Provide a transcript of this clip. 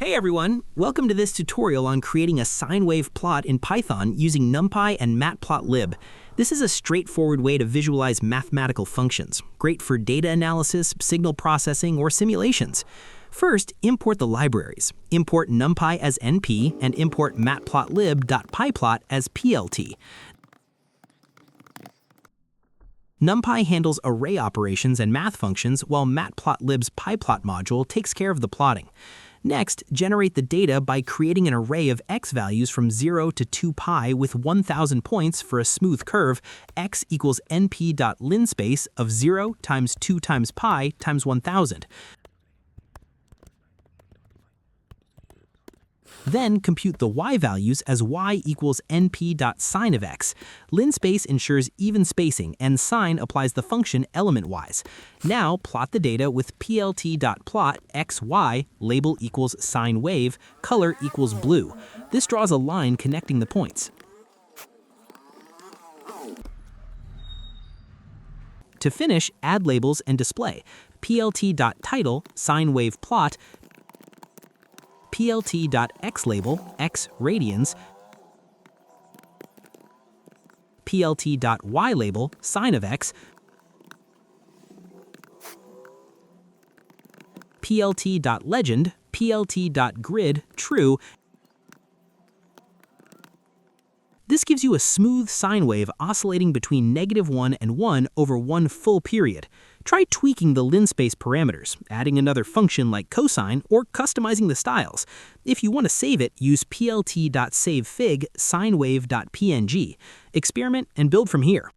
Hey everyone! Welcome to this tutorial on creating a sine wave plot in Python using NumPy and Matplotlib. This is a straightforward way to visualize mathematical functions, great for data analysis, signal processing, or simulations. First, import the libraries. Import NumPy as NP and import Matplotlib.pyplot as PLT. NumPy handles array operations and math functions, while Matplotlib's pyplot module takes care of the plotting. Next, generate the data by creating an array of x values from 0 to 2π with 1000 points for a smooth curve. X equals np.linspace of 0 times 2 times pi times 1000. Then compute the y values as y equals np.sine of x. Linspace ensures even spacing, and sine applies the function element-wise. Now plot the data with plt.plot xy, label equals sine wave, color equals blue. This draws a line connecting the points. To finish, add labels and display. plt.title, sine wave plot, plt.xlabel, x radians, plt.ylabel, sine of x, plt.legend, plt.grid, true. This gives you a smooth sine wave oscillating between -1 and 1 over one full period. Try tweaking the linspace parameters, adding another function like cosine, or customizing the styles. If you want to save it, use plt.savefig sinewave.png. Experiment and build from here.